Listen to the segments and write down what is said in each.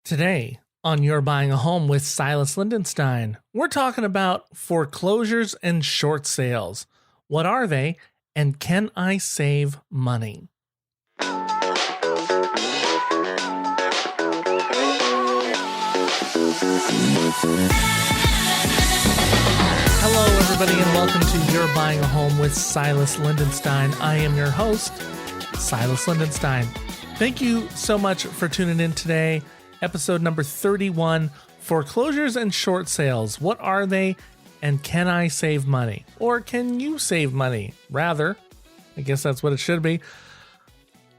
Today on You're Buying a Home with Silas Lindenstein, we're talking about foreclosures and short sales. What are they, and can I save money? Hello, everybody, and welcome to You're Buying a Home with Silas Lindenstein. I am your host, Silas Lindenstein. Thank you so much for tuning in today. Episode number 31, Foreclosures and Short Sales. What are they, and can I save money? Or can you save money? Rather, I guess that's what it should be.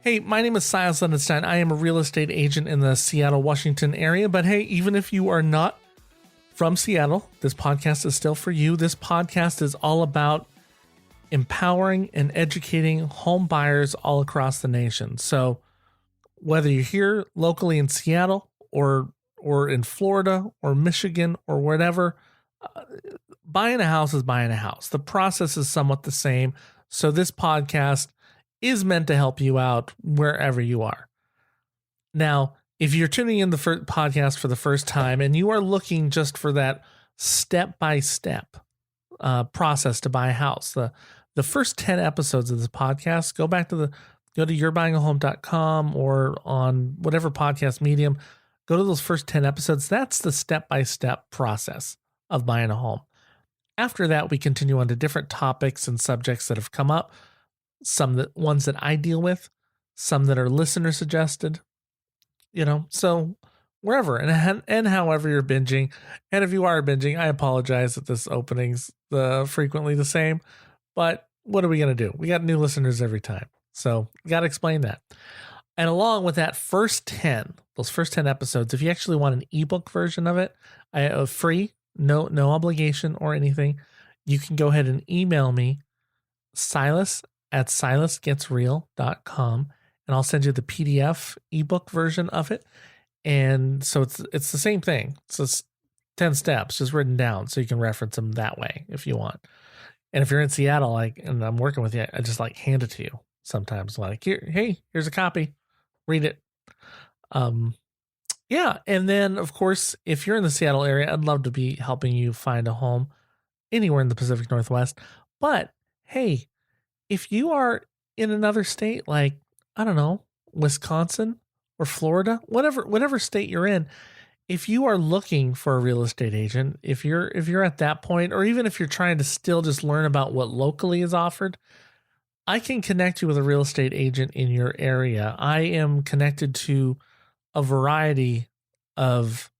Hey, my name is Silas Lindenstein. I am a real estate agent in the Seattle, Washington area. But hey, even if you are not from Seattle, this podcast is still for you. This podcast is all about empowering and educating home buyers all across the nation. So whether you're here locally in Seattle or in Florida or Michigan or whatever, buying a house is buying a house. The process is somewhat the same. So this podcast is meant to help you out wherever you are. Now, if you're tuning in the podcast for the first time and you are looking just for that step-by-step process to buy a house, the first 10 episodes of this podcast, go to yourbuyingahome.com or on whatever podcast medium, go to those first 10 episodes. That's the step-by-step process of buying a home. After that, we continue on to different topics and subjects that have come up, ones that I deal with, some that are listener suggested, so wherever and however you're binging. And if you are binging, I apologize that this opening's frequently the same, but what are we going to do? We got new listeners every time. So got to explain that. And along with that those first 10 episodes, if you actually want an ebook version of it, free, no obligation or anything, you can go ahead and email me, silas@silasgetsreal.com, and I'll send you the PDF ebook version of it. And so it's the same thing. So it's 10 steps just written down so you can reference them that way if you want. And if you're in Seattle, and I'm working with you, I just hand it to you. Sometimes here's a copy, read it. And then of course, if you're in the Seattle area, I'd love to be helping you find a home anywhere in the Pacific Northwest. But hey, if you are in another state, like, I don't know, Wisconsin or Florida, whatever state you're in, if you are looking for a real estate agent, if you're at that point, or even if you're trying to still just learn about what locally is offered, I can connect you with a real estate agent in your area. I am connected to a variety of,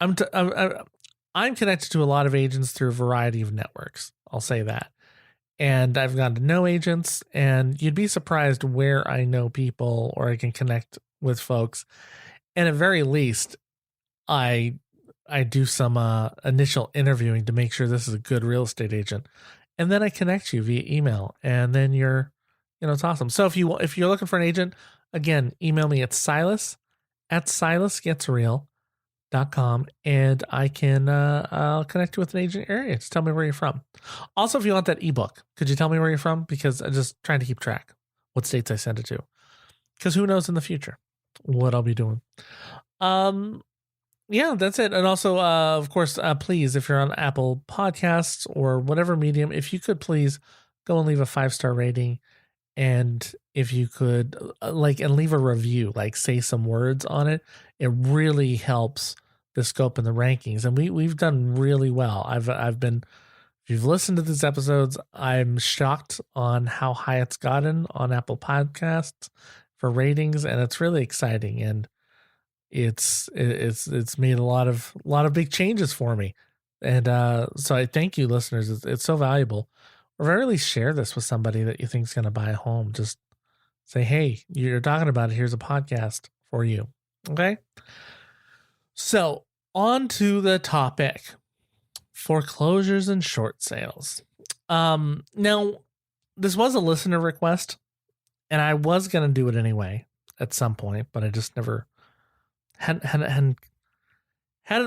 I'm connected to a lot of agents through a variety of networks. I'll say that. And I've gotten to know agents, and you'd be surprised where I know people or I can connect with folks. And at very least, I do some initial interviewing to make sure this is a good real estate agent. And then I connect you via email, and then it's awesome. So if you're looking for an agent, again, email me at silas@silasgetsreal.com, and I'll connect you with an agent in your area. Just tell me where you're from. Also, if you want that ebook, could you tell me where you're from? Because I'm just trying to keep track what states I send it to, because who knows in the future what I'll be doing. Yeah, that's it. And also, of course, please, if you're on Apple Podcasts or whatever medium, if you could please go and leave a 5-star rating. And if you could and leave a review, say some words on it, it really helps the scope and the rankings. And we've done really well. I've been, if you've listened to these episodes, I'm shocked on how high it's gotten on Apple Podcasts for ratings. And it's really exciting. And it's made a lot of big changes for me. And so I thank you, listeners. It's so valuable. Or very least share this with somebody that you think is going to buy a home. Just say, hey, you're talking about it. Here's a podcast for you. Okay. So on to the topic, foreclosures and short sales. Now this was a listener request, and I was going to do it anyway at some point, but I just never hadn't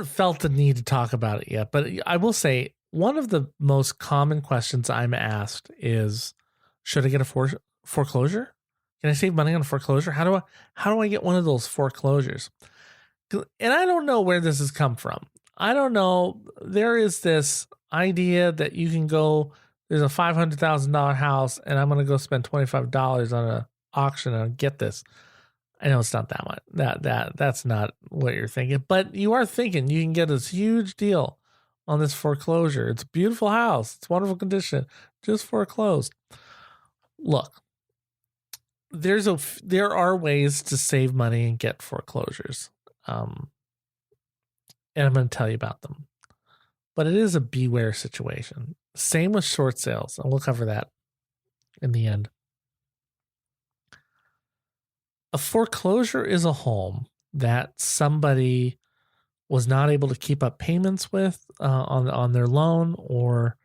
felt the need to talk about it yet. But I will say, one of the most common questions I'm asked is, should I get a foreclosure? Can I save money on a foreclosure? How do I get one of those foreclosures? And I don't know where this has come from. I don't know. There is this idea that you can go, there's a $500,000 house, and I'm going to go spend $25 on an auction and get this. I know it's not that much. That's not what you're thinking, but you are thinking you can get this huge deal on this foreclosure. It's a beautiful house. It's wonderful condition. Just foreclosed. Look, there are ways to save money and get foreclosures. And I'm going to tell you about them. But it is a beware situation. Same with short sales, and we'll cover that in the end. A foreclosure is a home that somebody was not able to keep up payments with on their loan, or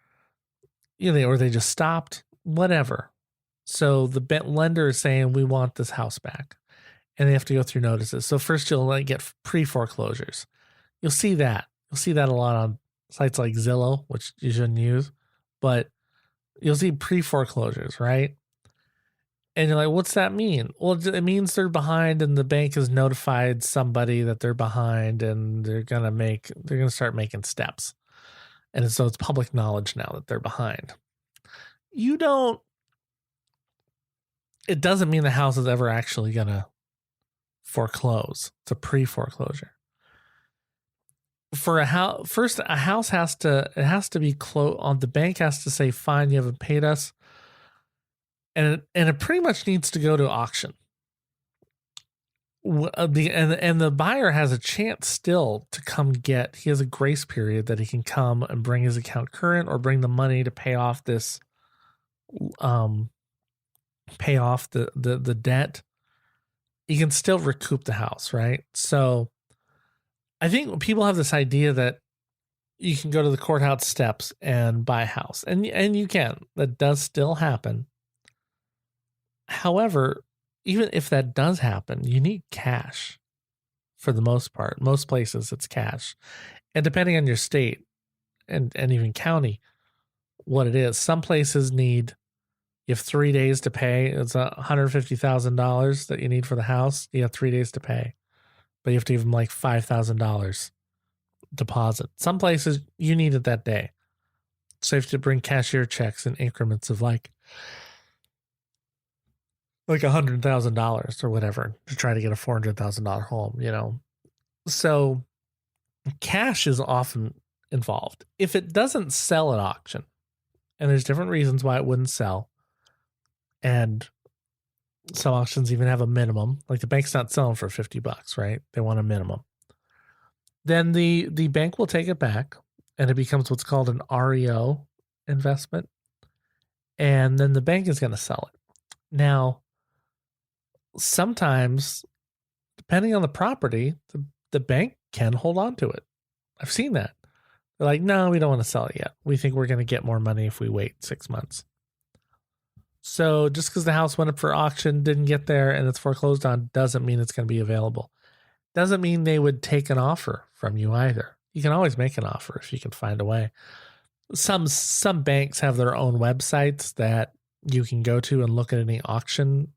or they just stopped, whatever. So the lender is saying, we want this house back, and they have to go through notices. So first you'll get pre-foreclosures. You'll see that. You'll see that a lot on sites like Zillow, which you shouldn't use, but you'll see pre-foreclosures, right? And you're like, what's that mean? Well, it means they're behind, and the bank has notified somebody that they're behind, and they're gonna start making steps. And so it's public knowledge now that they're behind. It doesn't mean the house is ever actually gonna foreclose. It's a pre-foreclosure. For a house has to be closed on. The bank has to say, fine, you haven't paid us. And it pretty much needs to go to auction. And the buyer has a chance still to come get. He has a grace period that he can come and bring his account current, or bring the money to pay off this, pay off the debt. You can still recoup the house, right? So I think people have this idea that you can go to the courthouse steps and buy a house, and you can. That does still happen. However, even if that does happen, you need cash for the most part. Most places it's cash. And depending on your state and even county, what it is, some places you have 3 days to pay. It's $150,000 that you need for the house. You have 3 days to pay, but you have to give them like $5,000 deposit. Some places you need it that day. So you have to bring cashier checks in increments of like $100,000 or whatever to try to get a $400,000 home, So cash is often involved. If it doesn't sell at auction, and there's different reasons why it wouldn't sell, and some auctions even have a minimum, like the bank's not selling for $50, right? They want a minimum. Then the bank will take it back, and it becomes what's called an REO investment. And then the bank is going to sell it. Now, sometimes, depending on the property, the bank can hold on to it. I've seen that. They're like, no, we don't want to sell it yet. We think we're going to get more money if we wait 6 months. So just because the house went up for auction, didn't get there, and it's foreclosed on, doesn't mean it's going to be available. Doesn't mean they would take an offer from you either. You can always make an offer if you can find a way. Some banks have their own websites that you can go to and look at any auctions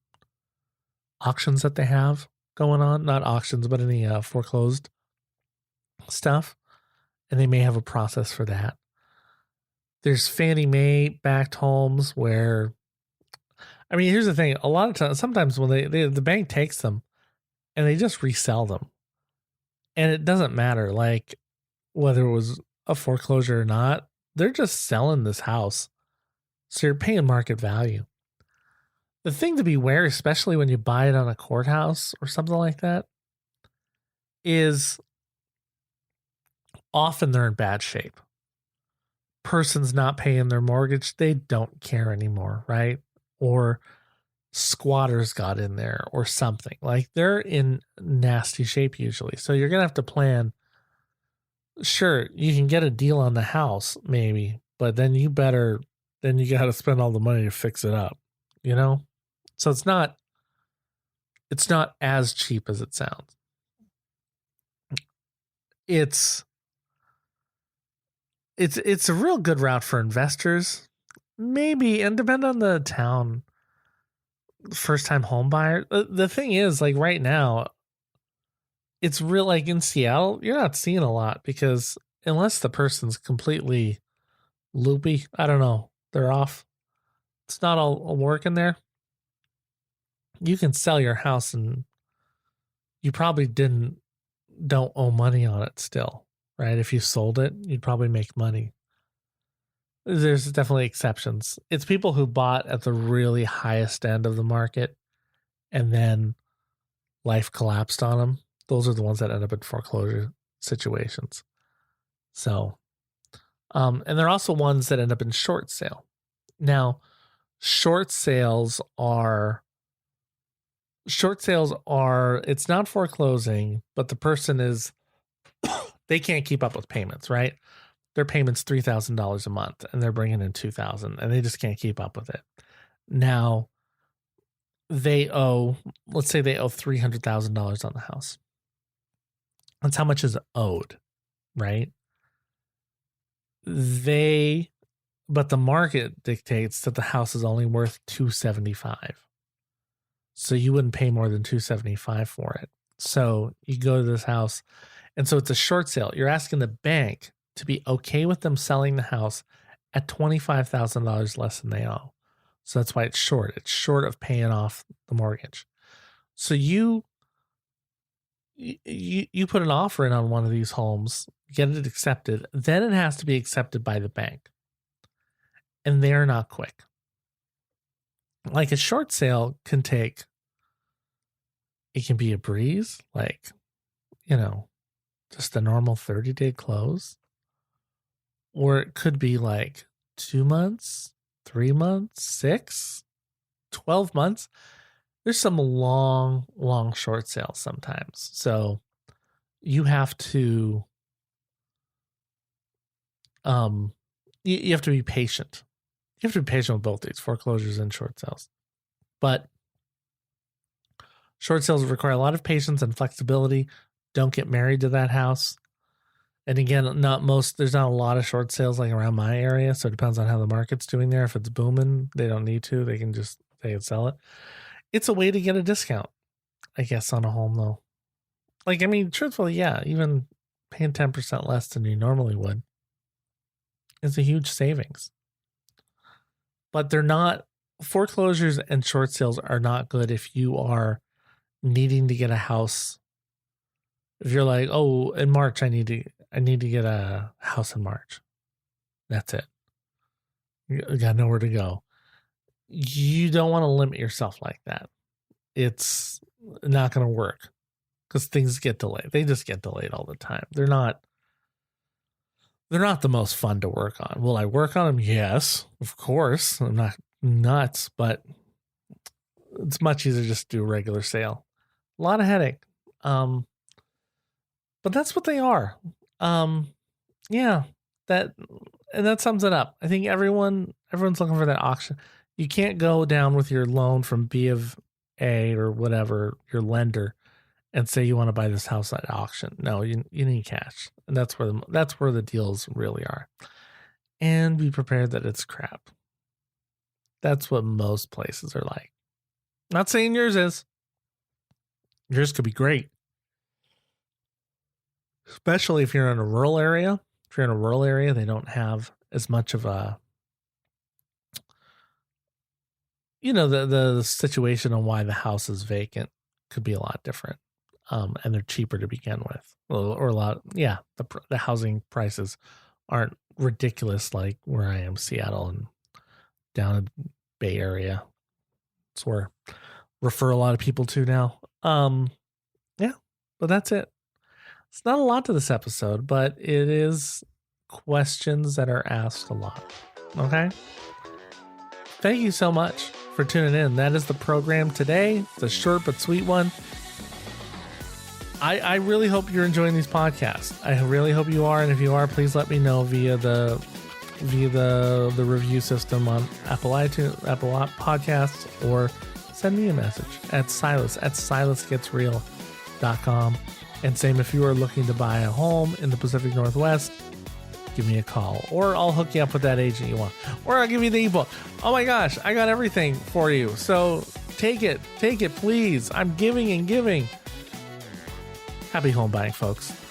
that they have going on. Not auctions, but any foreclosed stuff. And they may have a process for that. There's Fannie Mae backed homes where, here's the thing. A lot of times, sometimes when the bank takes them and they just resell them. And it doesn't matter, like, whether it was a foreclosure or not, they're just selling this house. So you're paying market value. The thing to beware, especially when you buy it on a courthouse or something like that, is often they're in bad shape. Person's not paying their mortgage. They don't care anymore, right? Or squatters got in there or something. Like, they're in nasty shape usually. So you're going to have to plan. Sure, you can get a deal on the house maybe, but then you got to spend all the money to fix it up, So it's not as cheap as it sounds. It's a real good route for investors, maybe, and depend on the town. First time home buyer. The thing is, like, right now, it's real, like in Seattle, you're not seeing a lot because unless the person's completely loopy, I don't know, they're off. It's not all working there. You can sell your house and you probably don't owe money on it still, right? If you sold it, you'd probably make money. There's definitely exceptions. It's people who bought at the really highest end of the market and then life collapsed on them. Those are the ones that end up in foreclosure situations. So, and they're also ones that end up in short sale. Now, short sales are, it's not foreclosing, but the person is, they can't keep up with payments, right? Their payment's $3,000 a month and they're bringing in $2,000 and they just can't keep up with it. Now, let's say they owe $300,000 on the house. That's how much is owed, right? But the market dictates that the house is only worth $275,000. So you wouldn't pay more than $275,000 for it. So you go to this house, and so it's a short sale. You're asking the bank to be okay with them selling the house at $25,000 less than they owe. So that's why it's short. It's short of paying off the mortgage. So you put an offer in on one of these homes, get it accepted, then it has to be accepted by the bank. And they're not quick. Like a short sale can be a breeze, like, just a normal 30-day close. Or it could be like 2 months, 3 months, 6, 12 months. There's some long short sales sometimes. So you have to, you have to be patient. You have to be patient with both these, foreclosures and short sales. But short sales require a lot of patience and flexibility. Don't get married to that house. And again, there's not a lot of short sales like around my area. So it depends on how the market's doing there. If it's booming, they don't need to. They can sell it. It's a way to get a discount, I guess, on a home though. Like, I mean, truthfully, yeah, even paying 10% less than you normally would is a huge savings. But they're not, foreclosures and short sales are not good if you are needing to get a house. If you're like, oh, in March, I need to get a house in March. That's it. You got nowhere to go. You don't want to limit yourself like that. It's not going to work because things get delayed. They just get delayed all the time. They're not the most fun to work on. Will I work on them? Yes, of course. I'm not nuts, but it's much easier just to do a regular sale. A lot of headache. But that's what they are. Yeah, that sums it up. I think everyone's looking for that auction. You can't go down with your loan from B of A or whatever, your lender, and say you want to buy this house at auction. No, you need cash. And that's where the deals really are. And be prepared that it's crap. That's what most places are like. Not saying yours is. Yours could be great. Especially if you're in a rural area. If you're in a rural area, they don't have as much of a, the situation on why the house is vacant could be a lot different. And they're cheaper to begin with. Or a lot, yeah, the housing prices aren't ridiculous like where I am, Seattle and down in Bay Area. It's where I refer a lot of people to now. Yeah, but that's it. It's not a lot to this episode, but it is questions that are asked a lot. Okay? Thank you so much for tuning in. That is the program today. It's a short but sweet one. I really hope you're enjoying these podcasts. I really hope you are, and if you are, please let me know via the review system on Apple Podcasts, or send me a message at silasgetsreal.com. And same if you are looking to buy a home in the Pacific Northwest, give me a call, or I'll hook you up with that agent you want, or I'll give you the ebook. Oh my gosh, I got everything for you. So take it, please. I'm giving and giving. Happy home buying, folks.